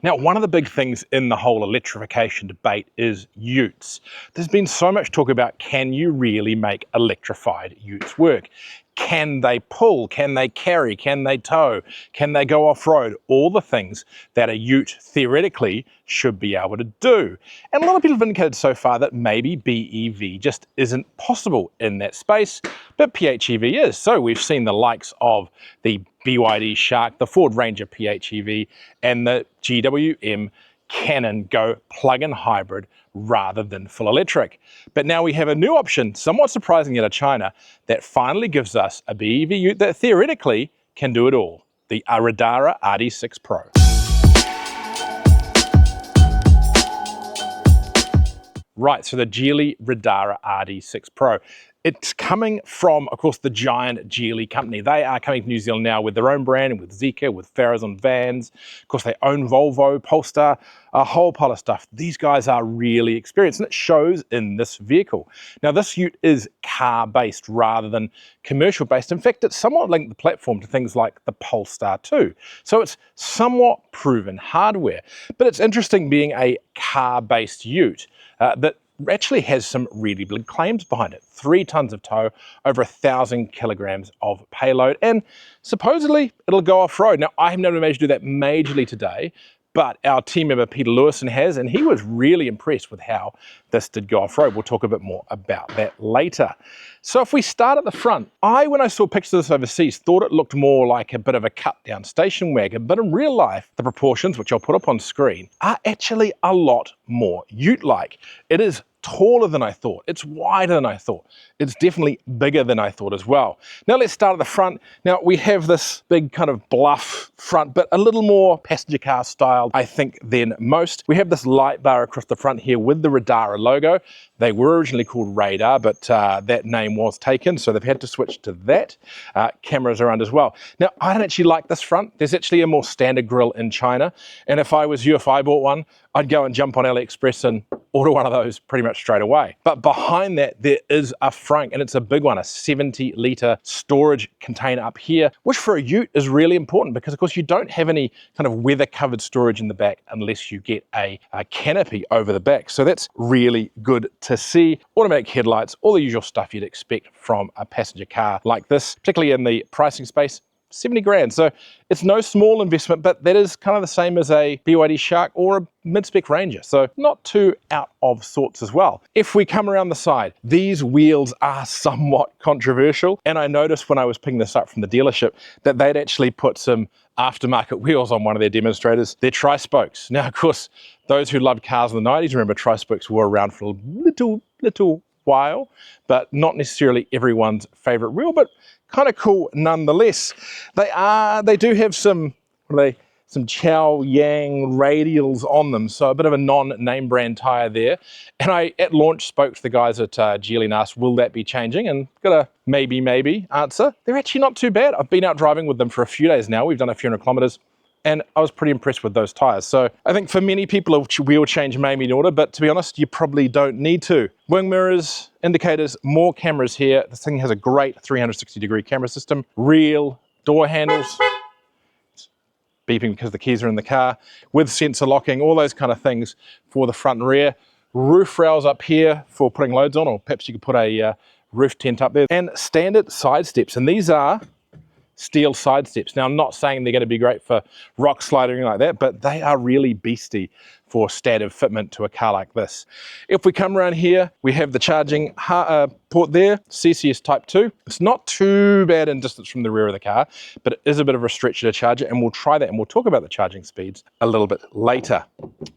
Now, one of the big things in the whole electrification debate is utes. There's been so much talk about, can you really make electrified utes work? Can they pull? Can they carry? Can they tow? Can they go off-road? All the things that a ute theoretically should be able to do. And a lot of people have indicated so far that maybe BEV just isn't possible in that space, but PHEV is. So we've seen the likes of the BYD Shark, the Ford Ranger PHEV, and the GWM Cannon go plug-in hybrid rather than full electric. But now we have a new option, somewhat surprisingly out of China, that finally gives us a BEV ute that theoretically can do it all, the Riddara RD6 Pro. Right, so the Geely Riddara RD6 Pro. It's coming from, of course, the giant Geely company. They are coming to New Zealand now with their own brand, and with Zeekr, with Farazon vans. Of course, they own Volvo, Polestar, a whole pile of stuff. These guys are really experienced, and it shows in this vehicle. Now, this ute is car-based rather than commercial-based. In fact, it's somewhat linked the platform to things like the Polestar 2. So it's somewhat proven hardware. But it's interesting being a car-based ute that actually has some really big claims behind it. 3 tons of tow, over 1,000 kilograms of payload, and supposedly it'll go off-road. Now, I have never managed to do that majorly today, but our team member Peter Lewison has, and he was really impressed with how this did go off-road. We'll talk a bit more about that later. So if we start at the front, when I saw pictures of this overseas, thought it looked more like a bit of a cut-down station wagon, but in real life, the proportions, which I'll put up on screen, are actually a lot more ute-like. It is taller than I thought. It's wider than I thought. It's definitely bigger than I thought as well. Now let's start at the front. Now we have this big kind of bluff front, but a little more passenger car style, I think, than most. We have this light bar across the front here with the Riddara logo. They were originally called Radar, but that name was taken, so they've had to switch to that. Cameras around as well. Now, I don't actually like this front. There's actually a more standard grille in China, and if I was you, if I bought one, I'd go and jump on AliExpress and order one of those pretty much straight away. But behind that, there is a frunk, and it's a big one, a 70-litre storage container up here, which for a ute is really important because, of course, you don't have any kind of weather-covered storage in the back unless you get a canopy over the back. So that's really good to see. Automatic headlights, all the usual stuff you'd expect from a passenger car like this, particularly in the pricing space. 70 grand. So it's no small investment, but that is kind of the same as a BYD Shark or a mid-spec Ranger. So not too out of sorts as well. If we come around the side, these wheels are somewhat controversial. And I noticed when I was picking this up from the dealership that they'd actually put some aftermarket wheels on one of their demonstrators. They're tri-spokes. Now, of course, those who loved cars in the 90s remember tri-spokes were around for a little while, but not necessarily everyone's favorite wheel, but kind of cool nonetheless. They do have some Chow Yang radials on them, so a bit of a non-name brand tyre there. And I, at launch, spoke to the guys at Geely and asked, will that be changing? And got a maybe answer. They're actually not too bad. I've been out driving with them for a few days now. We've done a few hundred kilometres, and I was pretty impressed with those tyres. So I think for many people, a wheel change may be in order, but to be honest, you probably don't need to. Wing mirrors, indicators, more cameras here. This thing has a great 360-degree camera system. Real door handles, beeping because the keys are in the car, with sensor locking, all those kind of things for the front and rear. Roof rails up here for putting loads on, or perhaps you could put a roof tent up there. And standard side steps, and these are steel side steps. Now, I'm not saying they're going to be great for rock sliding like that, but they are really beastie for standard fitment to a car like this. If we come around here, we have the charging port there, CCS Type 2. It's not too bad in distance from the rear of the car, but it is a bit of a stretch to charge it, and we'll try that, and we'll talk about the charging speeds a little bit later.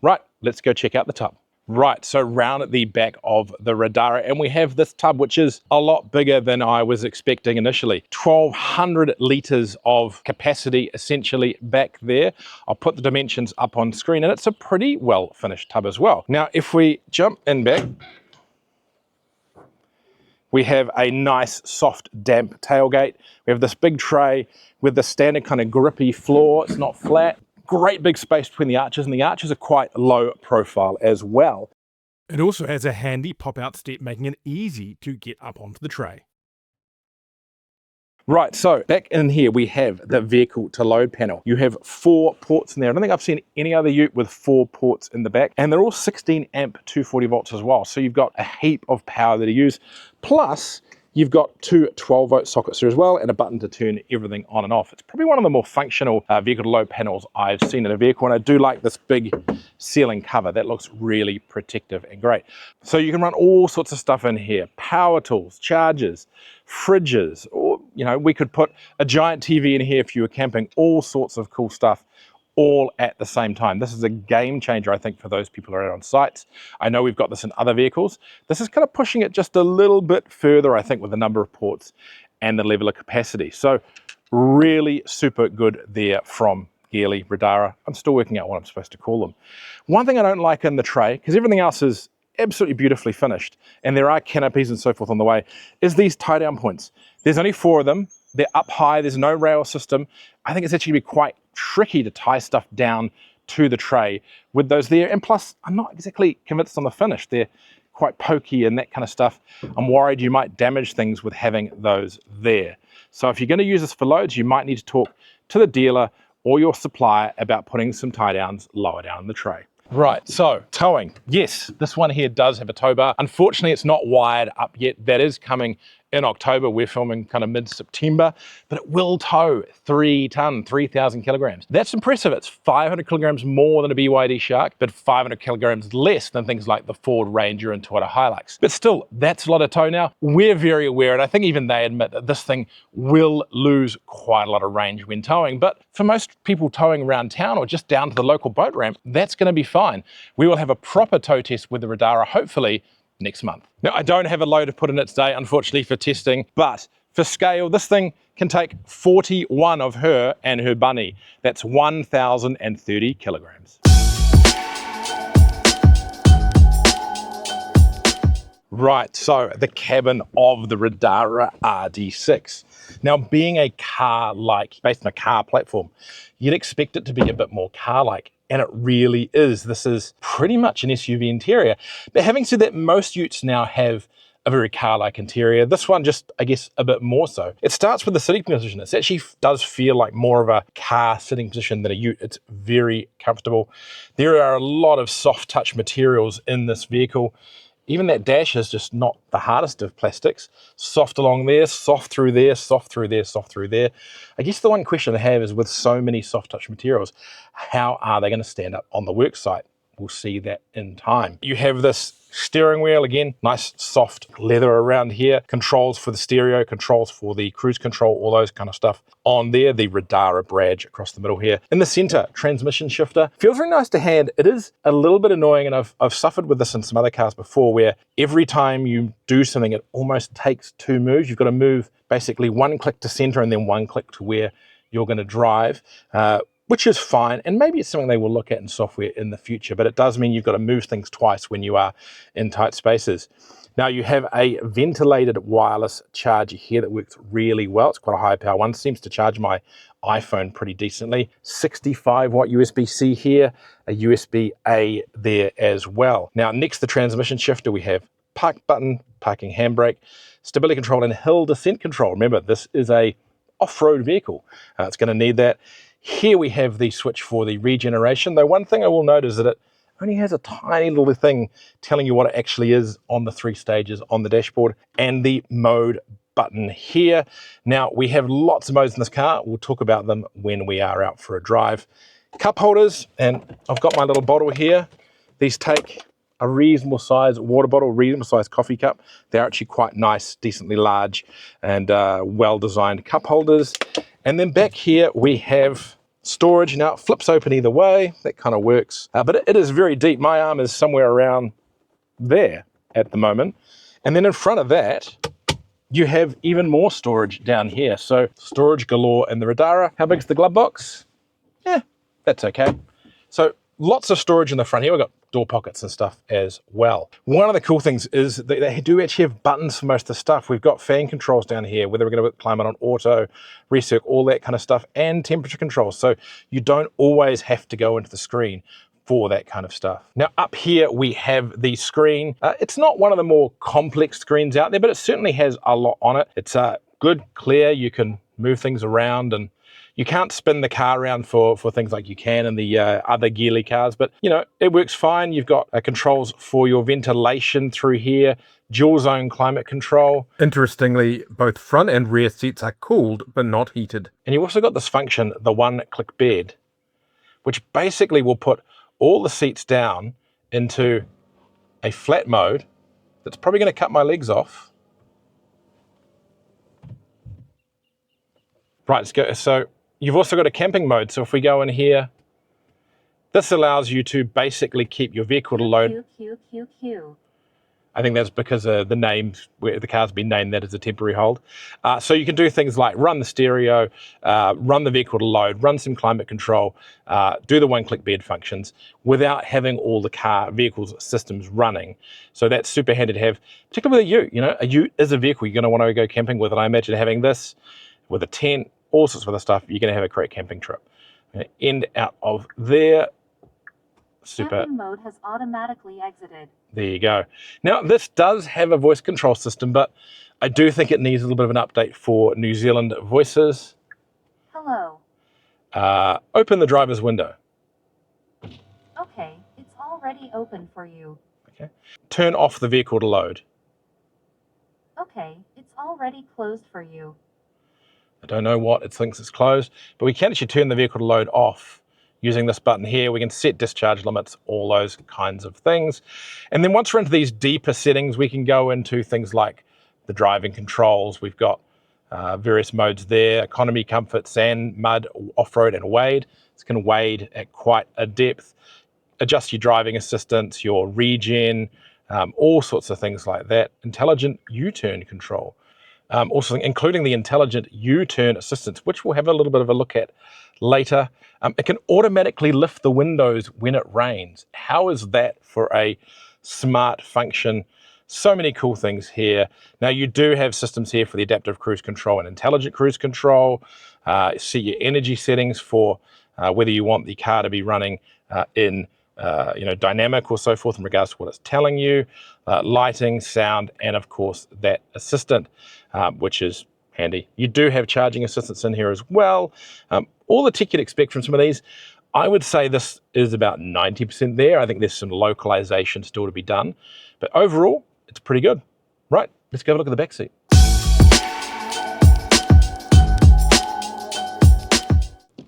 Right, let's go check out the tub. Right, so round at the back of the Riddara, and we have this tub, which is a lot bigger than I was expecting initially. 1,200 litres of capacity essentially back there. I'll put the dimensions up on screen, and it's a pretty well finished tub as well. Now, if we jump in back, we have a nice soft damp tailgate. We have this big tray with the standard kind of grippy floor. It's not flat. Great big space between the arches, and the arches are quite low profile as well. It also has a handy pop-out step, making it easy to get up onto the tray. Right, so back in here we have the vehicle to load panel. You have 4 ports in there. I don't think I've seen any other ute with 4 ports in the back, and they're all 16 amp 240 volts as well. So you've got a heap of power that you use. Plus, you've got 2 12-volt sockets here as well, and a button to turn everything on and off. It's probably one of the more functional vehicle to load panels I've seen in a vehicle, and I do like this big ceiling cover. That looks really protective and great. So you can run all sorts of stuff in here: power tools, chargers, fridges, or we could put a giant TV in here if you were camping. All sorts of cool stuff, all at the same time. This is a game changer, I think, for those people who are out on sites. I know we've got this in other vehicles. This is kind of pushing it just a little bit further, I think, with the number of ports and the level of capacity. So really super good there from Geely Riddara. I'm still working out what I'm supposed to call them. One thing I don't like in the tray, because everything else is absolutely beautifully finished, and there are canopies and so forth on the way, is these tie down points. There's only 4 of them. They're up high. There's no rail system. I think it's actually be quite tricky to tie stuff down to the tray with those there. And plus, I'm not exactly convinced on the finish. They're quite pokey and that kind of stuff. I'm worried you might damage things with having those there. So if you're going to use this for loads, you might need to talk to the dealer or your supplier about putting some tie downs lower down the tray. Right, so towing. Yes, this one here does have a tow bar. Unfortunately, it's not wired up yet. That is coming in October. We're filming kind of mid-September, but it will tow 3-tonne, 3,000 kilograms. That's impressive. It's 500 kilograms more than a BYD Shark, but 500 kilograms less than things like the Ford Ranger and Toyota Hilux. But still, that's a lot of tow now. We're very aware, and I think even they admit that this thing will lose quite a lot of range when towing. But for most people towing around town or just down to the local boat ramp, that's going to be fine. We will have a proper tow test with the Riddara, hopefully next month. Now, I don't have a load to put in it today, unfortunately, for testing, but for scale, this thing can take 41 of her and her bunny. That's 1,030 kilograms. Right, so the cabin of the Riddara RD6. Now, being a car-like, based on a car platform, you'd expect it to be a bit more car-like. And it really is. This is pretty much an SUV interior. But having said that, most utes now have a very car-like interior. This one just, I guess, a bit more so. It starts with the sitting position. It actually does feel like more of a car sitting position than a ute. It's very comfortable. There are a lot of soft touch materials in this vehicle. Even that dash is just not the hardest of plastics. Soft along there, soft through there, soft through there, soft through there. I guess the one question I have is, with so many soft touch materials, how are they going to stand up on the work site? We'll see that in time. You have this steering wheel, again, nice soft leather around here. Controls for the stereo, controls for the cruise control, all those kind of stuff on there. The Riddara badge across the middle here. In the center, transmission shifter. Feels very nice to hand. It is a little bit annoying, and I've suffered with this in some other cars before, where every time you do something, it almost takes 2 moves. You've got to move basically 1 click to center and then 1 click to where you're going to drive. Which is fine, and maybe it's something they will look at in software in the future, but it does mean you've got to move things twice when you are in tight spaces. Now, you have a ventilated wireless charger here that works really well. It's quite a high power one. Seems to charge my iPhone pretty decently. 65 watt USB-C here, a USB-A there as well. Now, next to the transmission shifter, we have park button, parking handbrake, stability control, and hill descent control. Remember, this is a off-road vehicle. It's going to need that. Here we have the switch for the regeneration, though one thing I will note is that it only has a tiny little thing telling you what it actually is on the 3 stages on the dashboard, and the mode button here. Now, we have lots of modes in this car. We'll talk about them when we are out for a drive. Cup holders, and I've got my little bottle here. These take a reasonable size water bottle, reasonable size coffee cup. They're actually quite nice, decently large, and well-designed cup holders. And then back here we have storage. Now, it flips open either way. That kind of works, but it is very deep. My arm is somewhere around there at the moment. And then in front of that, you have even more storage down here. So storage galore in the Riddara. How big's the glove box? Yeah, that's okay. So lots of storage in the front here. We've got door pockets and stuff as well. One of the cool things is that they do actually have buttons for most of the stuff. We've got fan controls down here, whether we're going to put climate on auto, recirc, all that kind of stuff, and temperature controls. So you don't always have to go into the screen for that kind of stuff. Now, up here we have the screen. It's not one of the more complex screens out there, but it certainly has a lot on it. It's good, clear. You can move things around, and you can't spin the car around for things like you can in the other Geely cars, but you know, it works fine. You've got controls for your ventilation through here, dual zone climate control. Interestingly, both front and rear seats are cooled but not heated. And you've also got this function, the one-click bed, which basically will put all the seats down into a flat mode that's probably going to cut my legs off. Right, let's go. So you've also got a camping mode. So if we go in here, this allows you to basically keep your vehicle to load. I think that's because the name, where the car's been named that as a temporary hold. So you can do things like run the stereo, run the vehicle to load, run some climate control, do the one-click bed functions without having all the vehicle's systems running. So that's super handy to have, particularly with a ute. You know, a ute is a vehicle you're going to want to go camping with, and I imagine having this with a tent, all sorts of other stuff, you're going to have a great camping trip. I'm going to end out of there. Super. Camping mode has automatically exited. There you go. Now, this does have a voice control system, but I do think it needs a little bit of an update for New Zealand voices. Hello. Open the driver's window. Okay, it's already open for you. Okay. Turn off the vehicle to load. Okay, it's already closed for you. I don't know what it thinks it's closed, but we can actually turn the vehicle to load off using this button here. We can set discharge limits, all those kinds of things. And then once we're into these deeper settings, we can go into things like the driving controls. We've got various modes there: economy, comfort, sand, mud, off-road, and wade. It's going to wade at quite a depth. Adjust your driving assistance, your regen, all sorts of things like that. Intelligent U-turn control. Also including the intelligent U-turn assistance, which we'll have a little bit of a look at later. It can automatically lift the windows when it rains. How is that for a smart function? So many cool things here. Now you do have systems here for the adaptive cruise control and intelligent cruise control. See your energy settings for whether you want the car to be running in dynamic or so forth in regards to what it's telling you, lighting, sound, and of course that assistant, which is handy. You do have charging assistance in here as well. All the tech you'd expect from some of these. I would say this is about 90% there. I think there's some localization still to be done, but overall, it's pretty good. Right, let's go have a look at the back seat.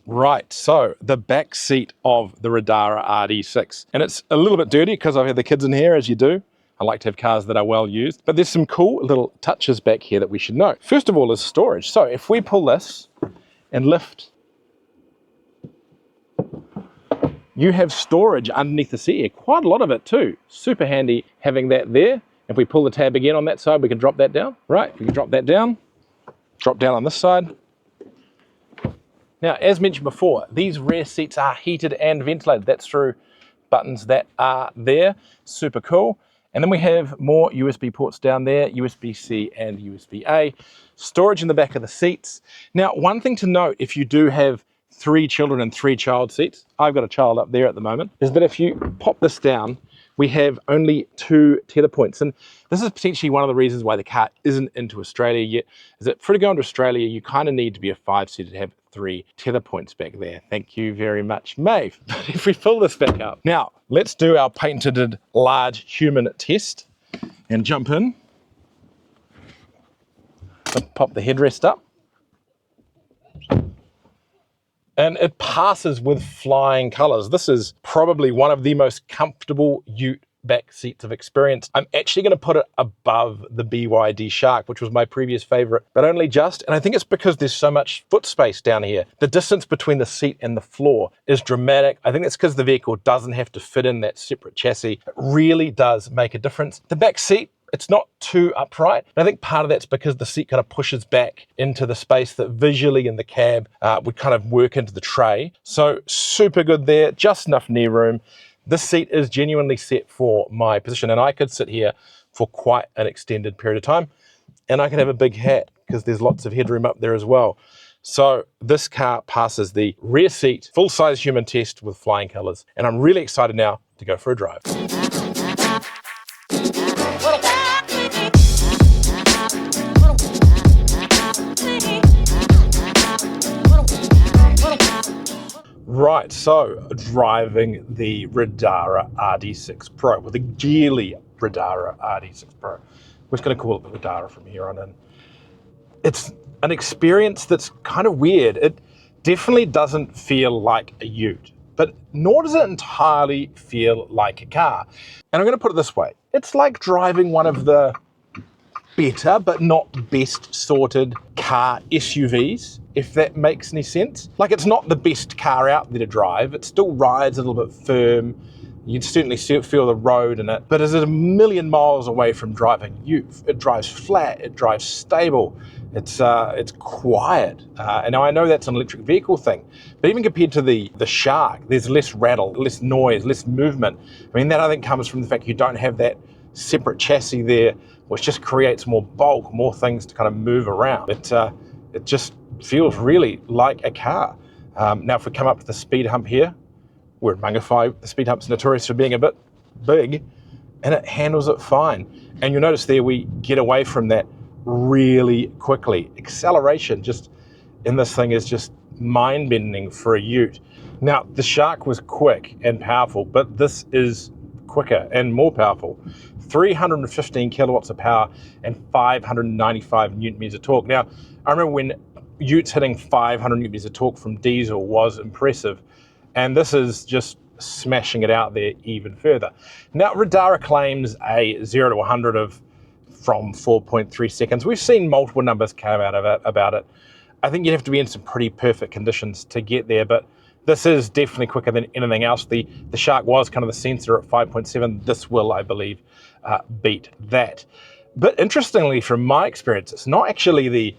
Right, so the back seat of the Riddara RD6. And it's a little bit dirty because I've had the kids in here, as you do. I like to have cars that are well used, but there's some cool little touches back here that we should know. First of all is storage. So if we pull this and lift, you have storage underneath the seat here. Quite a lot of it too. Super handy having that there. If we pull the tab again on that side, we can drop that down. Right, we can drop that down. Drop down on this side. Now, as mentioned before, these rear seats are heated and ventilated. That's through buttons that are there. Super cool. And then we have more USB ports down there, USB-C and USB-A. Storage in the back of the seats. Now, one thing to note, if you do have 3 children and 3 child seats, I've got a child up there at the moment, is that if you pop this down, we have only 2 tether points. And this is potentially one of the reasons why the car isn't into Australia yet, is that for to go into Australia, you kind of need to be a 5-seater to have 3 tether points back there. Thank you very much, Maeve. If we pull this back up. Now, let's do our patented large human test and jump in. Pop the headrest up. And it passes with flying colors. This is probably one of the most comfortable ute back seats I've experienced. I'm actually going to put it above the BYD Shark, which was my previous favorite, but only just. And I think it's because there's so much foot space down here. The distance between the seat and the floor is dramatic. I think that's because the vehicle doesn't have to fit in that separate chassis. It really does make a difference. The back seat, it's not too upright. And I think part of that's because the seat kind of pushes back into the space that visually in the cab would kind of work into the tray. So super good there, just enough knee room. This seat is genuinely set for my position, and I could sit here for quite an extended period of time, and I can have a big hat because there's lots of headroom up there as well. So this car passes the rear seat full-size human test with flying colors, and I'm really excited now to go for a drive. Right, so driving the Riddara RD6 Pro, with the Geely Riddara RD6 Pro. We're just going to call it the Riddara from here on in. It's an experience that's kind of weird. It definitely doesn't feel like a ute, but nor does it entirely feel like a car. And I'm going to put it this way. It's like driving one of the better but not best sorted car SUVs, if that makes any sense. Like, it's not the best car out there to drive. It still rides a little bit firm. You'd certainly feel the road in it, but it's a million miles away from driving ute. It drives flat, it drives stable, it's quiet. And now I know that's an electric vehicle thing, but even compared to the Shark, there's less rattle, less noise, less movement. I mean, that I think comes from the fact you don't have that separate chassis there, which just creates more bulk, more things to kind of move around. It just feels really like a car. Now, if we come up to the speed hump here, we're in Mangawhai, the speed hump's notorious for being a bit big, and it handles it fine. And you'll notice there we get away from that really quickly. Acceleration just in this thing is just mind-bending for a ute. Now, the Shark was quick and powerful, but this is quicker and more powerful. 315 kilowatts of power and 595 newton meters of torque. Now, I remember when utes hitting 500 newton meters of torque from diesel was impressive, and this is just smashing it out there even further. Now, Riddara claims a 0 to 100 from 4.3 seconds. We've seen multiple numbers come out of it about it. I think you'd have to be in some pretty perfect conditions to get there, but this is definitely quicker than anything else. The Shark was kind of the sensor at 5.7. This will, I believe, beat that. But interestingly, from my experience, it's not actually the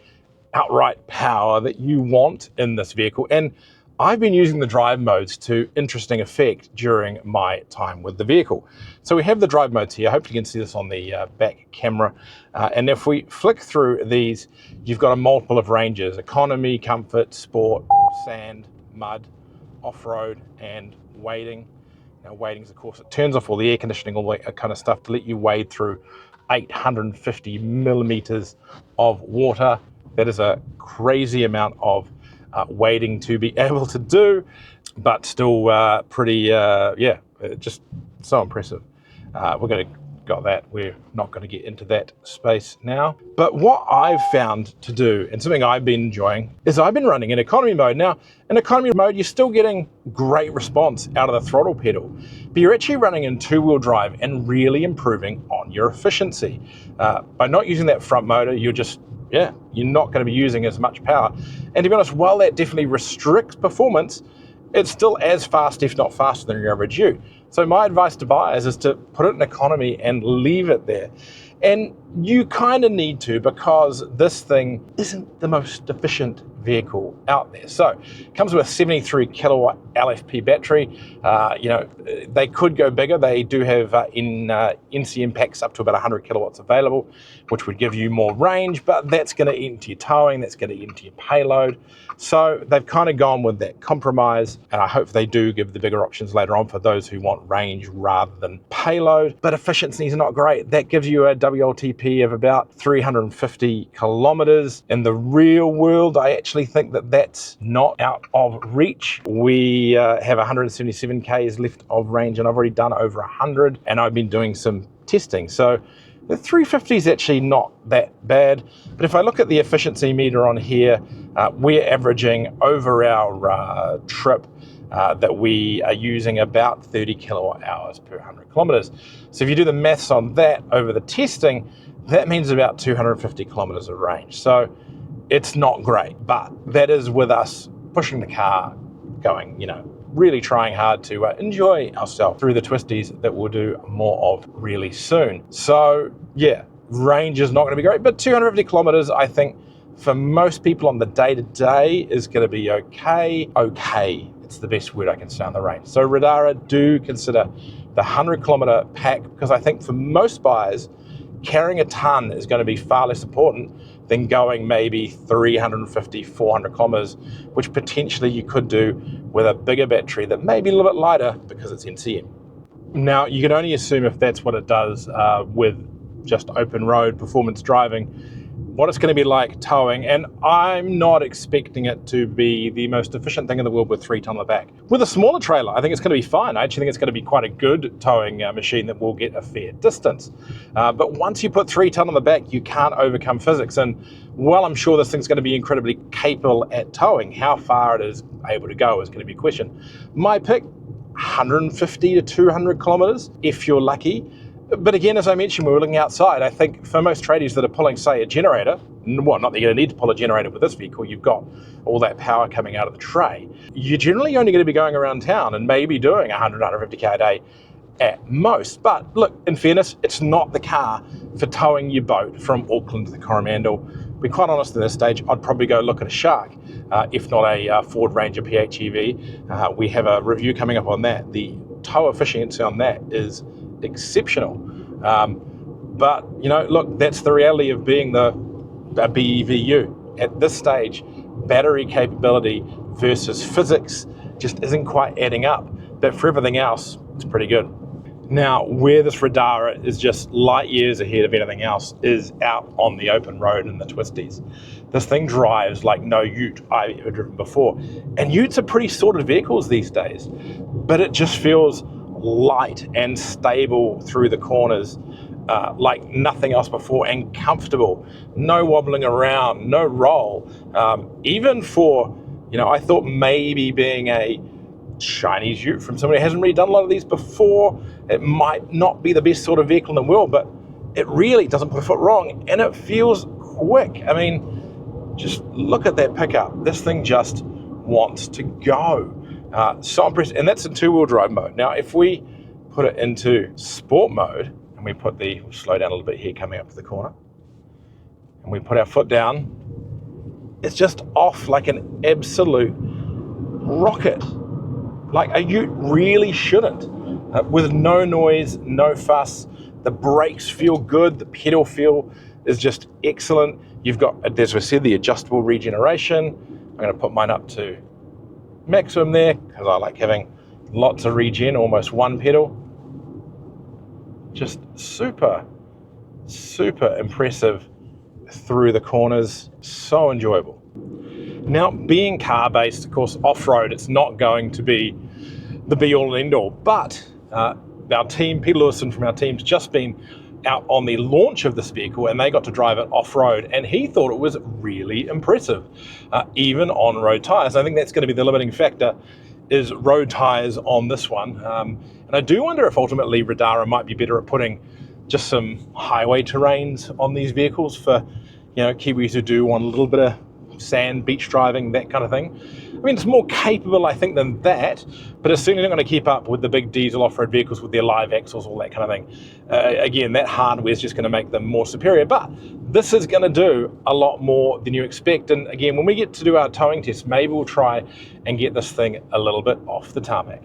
outright power that you want in this vehicle. And I've been using the drive modes to interesting effect during my time with the vehicle. So we have the drive modes here. Hopefully you can see this on the back camera. And if we flick through these, you've got a multiple of ranges: economy, comfort, sport, sand, mud, off-road, and wading. Now, wading's, of course, it turns off all the air conditioning, all that kind of stuff, to let you wade through 850 millimeters of water. That is a crazy amount of wading to be able to do, but still pretty, just so impressive. We're going to got that. We're not going to get into that space now. But what I've found to do, and something I've been enjoying, is I've been running in economy mode. Now, in economy mode, you're still getting great response out of the throttle pedal, but you're actually running in two-wheel drive and really improving on your efficiency. By not using that front motor, you're not going to be using as much power. And to be honest, while that definitely restricts performance, it's still as fast, if not faster, than your average ute. So my advice to buyers is to put it in economy and leave it there. And you kind of need to, because this thing isn't the most efficient vehicle out there. So it comes with a 73 kilowatt LFP battery. They could go bigger. They do have NCM packs up to about 100 kilowatts available, which would give you more range, but that's going to eat into your towing, that's going to eat into your payload. So they've kind of gone with that compromise, and I hope they do give the bigger options later on for those who want range rather than payload. But efficiency is not great. That gives you a WLTP of about 350 kilometers. In the real world, I actually think that that's not out of reach. We have 177 Ks left of range, and I've already done over 100, and I've been doing some testing. So the 350 is actually not that bad. But if I look at the efficiency meter on here, we're averaging over our trip that we are using about 30 kilowatt hours per 100 kilometers. So if you do the maths on that over the testing, that means about 250 kilometers of range. So it's not great, but that is with us pushing the car, going, really trying hard to enjoy ourselves through the twisties that we'll do more of really soon. So yeah, range is not going to be great, but 250 kilometers, I think, for most people on the day-to-day is going to be okay. Okay, it's the best word I can say on the range. So Riddara, do consider the 100 kilometer pack, because I think for most buyers, carrying a ton is going to be far less important than going maybe 350, 400 kilometers, which potentially you could do with a bigger battery that may be a little bit lighter because it's NCM. Now, you can only assume if that's what it does with just open road performance driving. what it's going to be like towing, and I'm not expecting it to be the most efficient thing in the world with 3-tonne on the back. With a smaller trailer, I think it's going to be fine. I actually think it's going to be quite a good towing machine that will get a fair distance. But once you put 3-tonne on the back, you can't overcome physics. And while I'm sure this thing's going to be incredibly capable at towing, how far it is able to go is going to be a question. My pick, 150 to 200 kilometers, if you're lucky. But again, as I mentioned, we were looking outside. I think for most tradies that are pulling, say, a generator, well, not that you're going to need to pull a generator with this vehicle, you've got all that power coming out of the tray. You're generally only going to be going around town and maybe doing 100, 150k a day at most. But look, in fairness, it's not the car for towing your boat from Auckland to the Coromandel. To be quite honest at this stage, I'd probably go look at a Shark, if not a Ford Ranger PHEV. We have a review coming up on that. The tow efficiency on that is exceptional. But, you know, look, that's the reality of being a BEVU. At this stage, battery capability versus physics just isn't quite adding up. But for everything else, it's pretty good. Now, where this Riddara is just light years ahead of anything else is out on the open road in the twisties. This thing drives like no ute I've ever driven before. And utes are pretty sorted vehicles these days, but it just feels light and stable through the corners like nothing else before, and comfortable. No wobbling around, no roll. Even for, you know, I thought maybe being a Chinese ute from somebody who hasn't really done a lot of these before, it might not be the best sort of vehicle in the world, but it really doesn't put a foot wrong, and it feels quick. I mean, just look at that pickup. This thing just wants to go. So impressive, and that's in 2-wheel drive mode. Now, if we put it into sport mode, and we put we'll slow down a little bit here coming up to the corner, and we put our foot down, it's just off like an absolute rocket. Like a ute really shouldn't. With no noise, no fuss, the brakes feel good, the pedal feel is just excellent. You've got, as we said, the adjustable regeneration. I'm going to put mine up to maximum there because I like having lots of regen, almost one pedal. Just super, super impressive through the corners, so enjoyable. Now, being car-based, of course, off-road, it's not going to be the be-all and end-all, but our team, Peter Lewison from our team's just been out on the launch of this vehicle, and they got to drive it off-road, and he thought it was really impressive, even on road tyres. I think that's going to be the limiting factor, is road tyres on this one. And I do wonder if ultimately Riddara might be better at putting just some highway terrains on these vehicles for, you know, Kiwis who do want a little bit of sand, beach driving, that kind of thing. I mean, it's more capable, I think, than that, but it's certainly not going to keep up with the big diesel off-road vehicles with their live axles, all that kind of thing. Again, that hardware is just going to make them more superior, but this is going to do a lot more than you expect. And again, when we get to do our towing test, maybe we'll try and get this thing a little bit off the tarmac.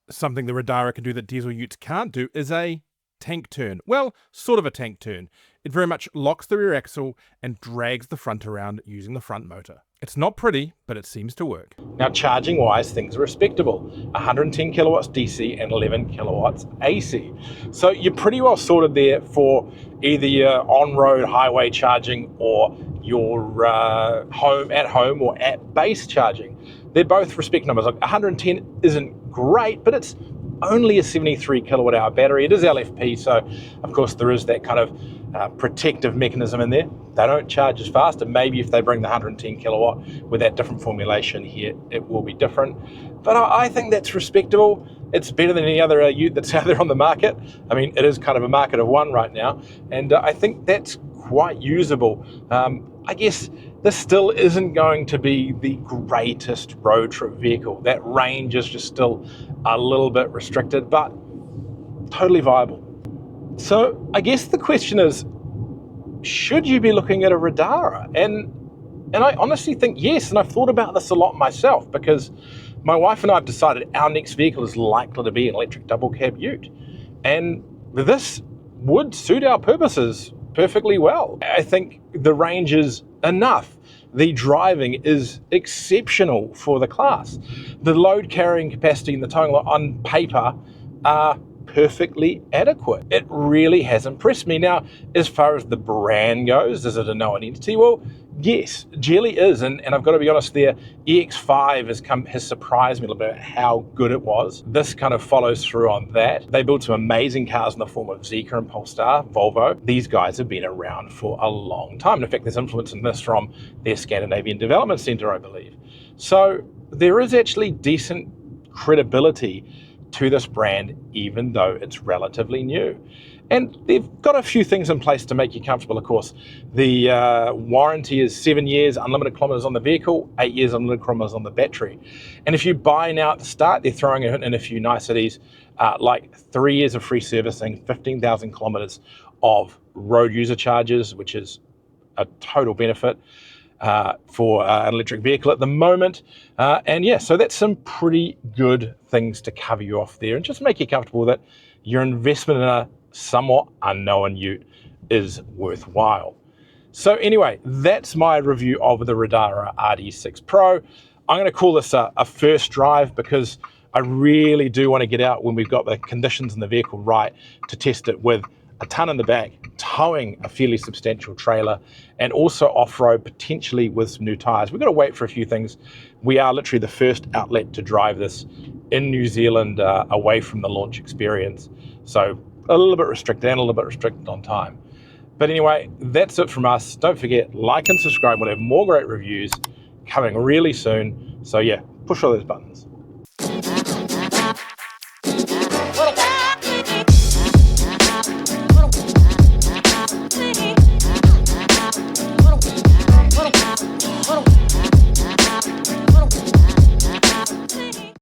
Something the Riddara can do that diesel utes can't do is a tank turn. Well, sort of a tank turn. It very much locks the rear axle and drags the front around using the front motor. It's not pretty, but it seems to work. Now, charging wise, things are respectable. 110 kilowatts DC and 11 kilowatts AC. So you're pretty well sorted there for either your on-road highway charging or your at home or at base charging. They're both respect numbers. Like 110 isn't great, but it's only a 73 kilowatt hour battery. It is LFP, so of course there is that kind of protective mechanism in there. They don't charge as fast, and maybe if they bring the 110 kilowatt with that different formulation here, it will be different. But I think that's respectable. It's better than any other ute that's out there on the market. I mean, it is kind of a market of one right now, and I think that's quite usable. I guess this still isn't going to be the greatest road trip vehicle. That range is just still a little bit restricted, but totally viable. So I guess the question is, should you be looking at a Riddara? And I honestly think yes, and I've thought about this a lot myself, because my wife and I have decided our next vehicle is likely to be an electric double cab ute. And this would suit our purposes perfectly well. I think the range is enough. The driving is exceptional for the class. The load carrying capacity and the towing on paper are perfectly adequate. It really has impressed me. Now, as far as the brand goes, is it a known entity? Well, yes, Geely is, and I've got to be honest, their EX5 has surprised me a little bit how good it was. This kind of follows through on that. They built some amazing cars in the form of Zeekr and Polestar, Volvo. These guys have been around for a long time. In fact, there's influence in this from their Scandinavian Development Centre, I believe. So there is actually decent credibility to this brand, even though it's relatively new. And they've got a few things in place to make you comfortable, of course. The warranty is 7 years, unlimited kilometers on the vehicle, 8 years, unlimited kilometers on the battery. And if you buy now at the start, they're throwing in a few niceties, like 3 years of free servicing, 15,000 kilometers of road user charges, which is a total benefit for an electric vehicle at the moment. And yeah, so that's some pretty good things to cover you off there and just make you comfortable that your investment in a somewhat unknown ute is worthwhile. So anyway, that's my review of the Riddara RD6 Pro. I'm going to call this a first drive because I really do want to get out when we've got the conditions in the vehicle right to test it with a ton in the back, towing a fairly substantial trailer, and also off-road potentially with some new tires. We've got to wait for a few things. We are literally the first outlet to drive this in New Zealand away from the launch experience. So a little bit restricted and a little bit restricted on time. But anyway, that's it from us. Don't forget, like and subscribe. We'll have more great reviews coming really soon. So yeah, push all those buttons.